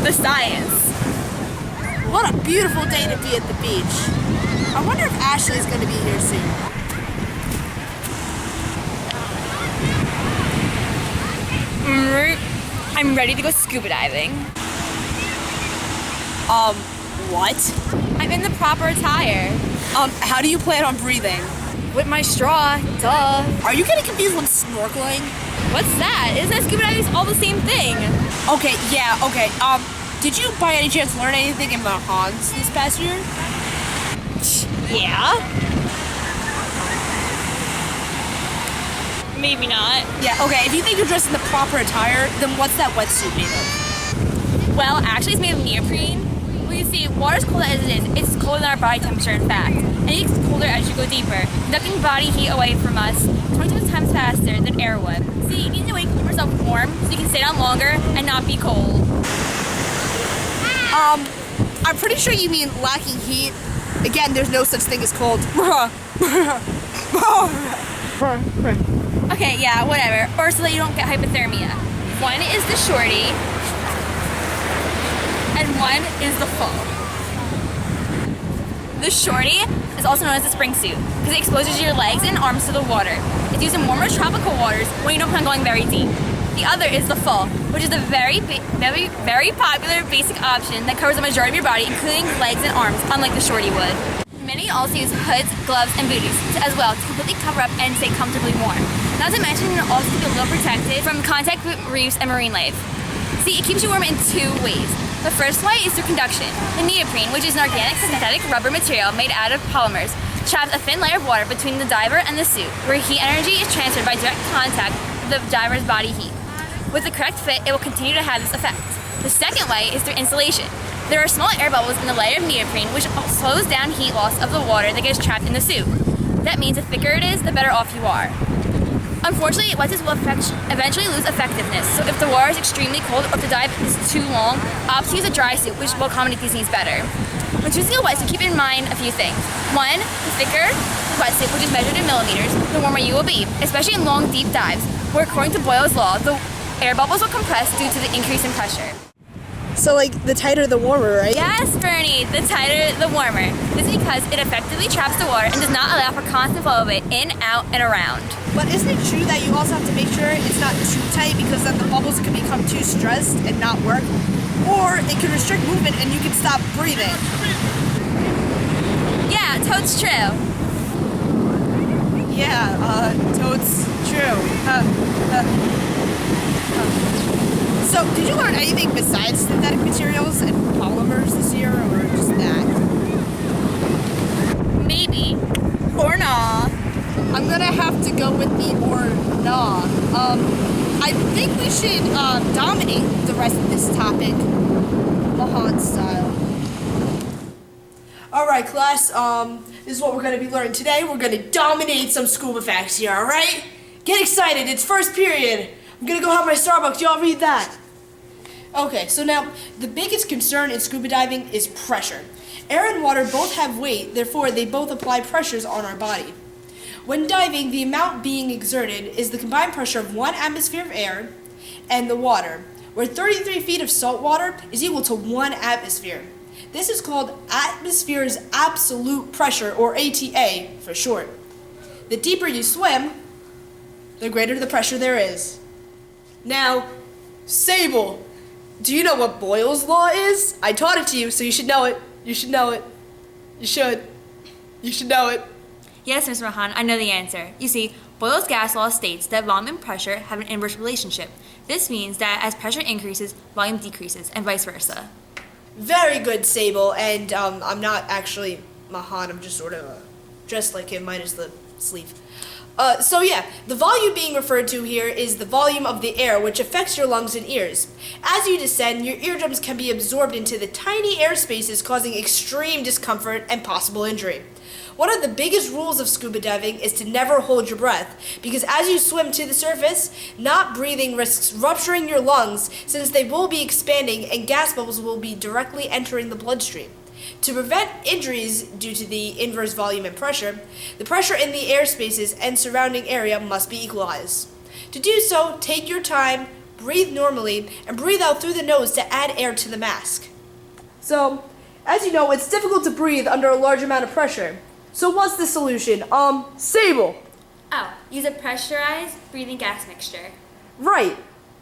the science. What a beautiful day to be at the beach. I wonder if Ashley's going to be here soon. I'm ready to go scuba diving. What? I'm in the proper attire. How do you plan on breathing? With my straw, duh. Are you getting confused with snorkeling? What's that? Isn't that scuba diving all the same thing? Okay, yeah, okay. Did you by any chance learn anything in Hans this past year? Yeah. Maybe not. Yeah, okay, if you think you're dressed in the proper attire, then what's that wetsuit made of? Well, actually it's made of neoprene. Well, you see, water's cold as it is. It's colder than our body temperature, in fact. And it gets colder as you go deeper, conducting body heat away from us 22 times faster than air would. See, you need to keep yourself warm so you can stay down longer and not be cold. I'm pretty sure you mean lacking heat. Again, there's no such thing as cold. Okay, yeah, whatever. Or so that you don't get hypothermia. One is the shorty, and one is the full. The shorty is also known as the spring suit because it exposes your legs and arms to the water. It's used in warmer tropical waters when you don't plan on going very deep. The other is the full, which is a very popular basic option that covers the majority of your body, including legs and arms, unlike the shorty would. Many also use hoods, gloves, and booties as well to completely cover up and stay comfortably warm. Not to mention, it also keeps you a little protected from contact with reefs and marine life. See, it keeps you warm in two ways. The first way is through conduction. The neoprene, which is an organic synthetic rubber material made out of polymers, traps a thin layer of water between the diver and the suit, where heat energy is transferred by direct contact with the diver's body heat. With the correct fit, it will continue to have this effect. The second way is through insulation. There are small air bubbles in the layer of neoprene which slows down heat loss of the water that gets trapped in the suit. That means the thicker it is, the better off you are. Unfortunately, wetsuits will eventually lose effectiveness, so if the water is extremely cold or if the dive is too long, opt to use a dry suit, which will accommodate these needs better. When choosing a wetsuit, keep in mind a few things. One, the thicker the wetsuit, which is measured in millimeters, the warmer you will be, especially in long, deep dives, where according to Boyle's law, the air bubbles will compress due to the increase in pressure. So, like, the tighter the warmer, right? Yes, Bernie, the tighter the warmer. This is because it effectively traps the water and does not allow for constant flow of it in, out, and around. But isn't it true that you also have to make sure it's not too tight because then the bubbles can become too stressed and not work? Or it can restrict movement and you can stop breathing. Yeah, totes true. Yeah, totes true. So, did you learn anything besides synthetic materials and polymers this year, or just that? Maybe. Or nah. I'm gonna have to go with the or nah. I think we should dominate the rest of this topic, Mahan style. Alright, class, this is what we're gonna be learning today. We're gonna dominate some scuba facts here, alright? Get excited, it's first period. I'm gonna go have my Starbucks, y'all read that. Okay, so now, the biggest concern in scuba diving is pressure. Air and water both have weight, therefore they both apply pressures on our body. When diving, the amount being exerted is the combined pressure of 1 atmosphere of air and the water, where 33 feet of salt water is equal to 1 atmosphere. This is called atmosphere's absolute pressure, or ATA for short. The deeper you swim, the greater the pressure there is. Now, Sable, do you know what Boyle's law is? I taught it to you, so you should know it. You should know it. You should. You should know it. Yes, Mr. Mahan, I know the answer. You see, Boyle's gas law states that volume and pressure have an inverse relationship. This means that as pressure increases, volume decreases, and vice versa. Very good, Sable, and I'm not actually Mahan, I'm just sort of dressed like him, minus the sleeve. So yeah, the volume being referred to here is the volume of the air, which affects your lungs and ears. As you descend, your eardrums can be absorbed into the tiny air spaces, causing extreme discomfort and possible injury. One of the biggest rules of scuba diving is to never hold your breath, because as you swim to the surface, not breathing risks rupturing your lungs, since they will be expanding and gas bubbles will be directly entering the bloodstream. To prevent injuries due to the inverse volume and pressure, the pressure in the air spaces and surrounding area must be equalized. To do so, take your time, breathe normally, and breathe out through the nose to add air to the mask. So, as you know, it's difficult to breathe under a large amount of pressure. So what's the solution? Sable. Oh, use a pressurized breathing gas mixture. Right,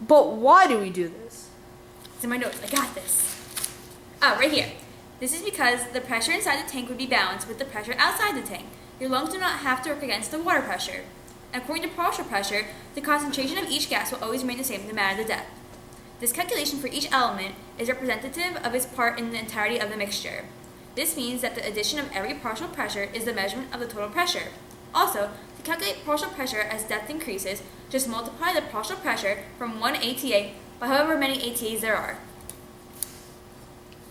but why do we do this? It's in my notes, I got this. Oh, right here. This is because the pressure inside the tank would be balanced with the pressure outside the tank. Your lungs do not have to work against the water pressure. According to partial pressure, the concentration of each gas will always remain the same no matter the depth. This calculation for each element is representative of its part in the entirety of the mixture. This means that the addition of every partial pressure is the measurement of the total pressure. Also, to calculate partial pressure as depth increases, just multiply the partial pressure from 1 ATA by however many ATAs there are.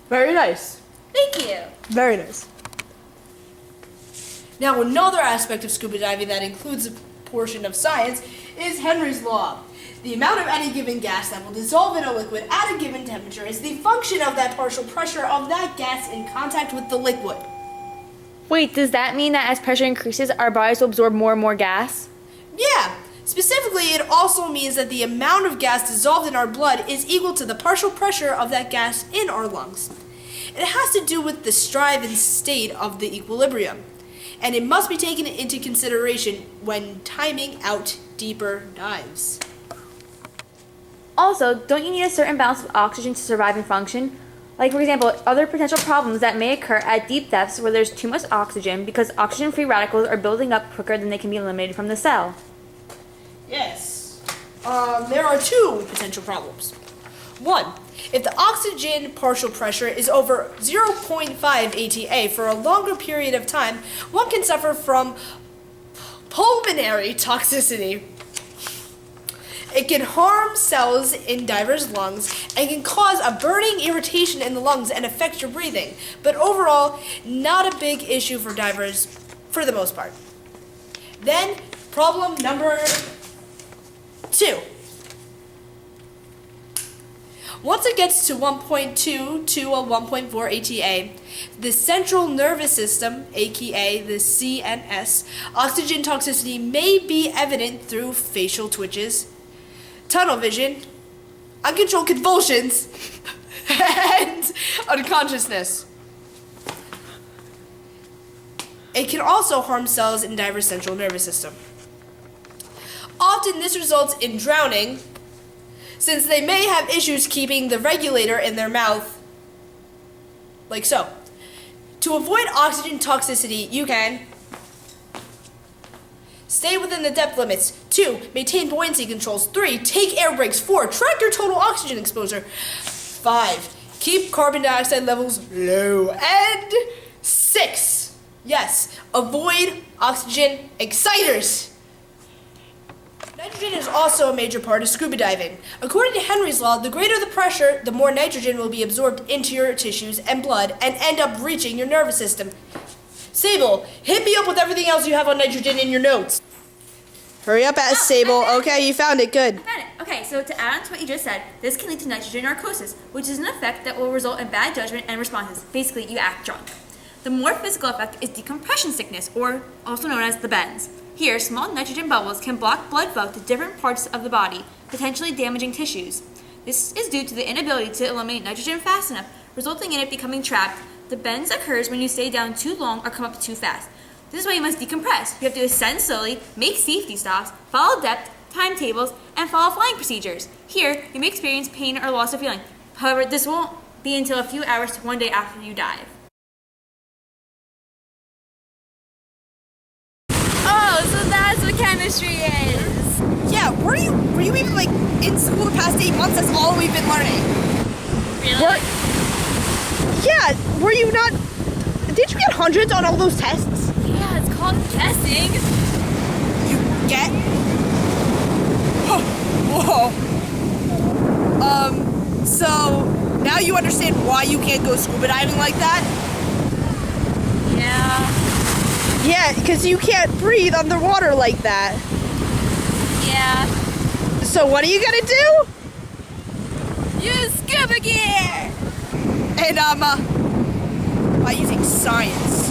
Very nice. Thank you! Very nice. Now, another aspect of scuba diving that includes a portion of science is Henry's law. The amount of any given gas that will dissolve in a liquid at a given temperature is the function of that partial pressure of that gas in contact with the liquid. Wait, does that mean that as pressure increases, our bodies will absorb more and more gas? Yeah. Specifically, it also means that the amount of gas dissolved in our blood is equal to the partial pressure of that gas in our lungs. It has to do with the strive and state of the equilibrium, and it must be taken into consideration when timing out deeper dives. Also, don't you need a certain balance of oxygen to survive and function? Like, for example, other potential problems that may occur at deep depths where there's too much oxygen because oxygen-free radicals are building up quicker than they can be eliminated from the cell. Yes. There are two potential problems. One, if the oxygen partial pressure is over 0.5 ATA for a longer period of time, one can suffer from pulmonary toxicity. It can harm cells in divers' lungs and can cause a burning irritation in the lungs and affect your breathing. But overall, not a big issue for divers for the most part. Then, problem number 2. Once it gets to 1.2 to a 1.4 ATA, the central nervous system, aka the CNS, oxygen toxicity may be evident through facial twitches, tunnel vision, uncontrolled convulsions, and unconsciousness. It can also harm cells in divers' central nervous system. Often this results in drowning, since they may have issues keeping the regulator in their mouth, like so. To avoid oxygen toxicity, you can stay within the depth limits. 2, maintain buoyancy controls. 3, take air breaks. 4, track your total oxygen exposure. 5, keep carbon dioxide levels low. And 6, yes, avoid oxygen exciters. Nitrogen is also a major part of scuba diving. According to Henry's law, the greater the pressure, the more nitrogen will be absorbed into your tissues and blood and end up reaching your nervous system. Sable, hit me up with everything else you have on nitrogen in your notes. Hurry up, Sable. Okay, you found it. Good. I found it. Okay, so to add on to what you just said, this can lead to nitrogen narcosis, which is an effect that will result in bad judgment and responses. Basically, you act drunk. The more physical effect is decompression sickness, or also known as the bends. Here, small nitrogen bubbles can block blood flow to different parts of the body, potentially damaging tissues. This is due to the inability to eliminate nitrogen fast enough, resulting in it becoming trapped. The bends occurs when you stay down too long or come up too fast. This is why you must decompress. You have to ascend slowly, make safety stops, follow depth, timetables, and follow flying procedures. Here, you may experience pain or loss of feeling. However, this won't be until a few hours to one day after you dive. Oh, so that's what chemistry is! Yeah, were you even like in school the past 8 months? That's all we've been learning. Really? Yeah, were you not? Did you get hundreds on all those tests? Yeah, it's called guessing. You get? Whoa. So now you understand why you can't go scuba diving like that? Yeah. Yeah, because you can't breathe underwater like that. Yeah. So what are you gonna do? Use scuba gear! And by using science.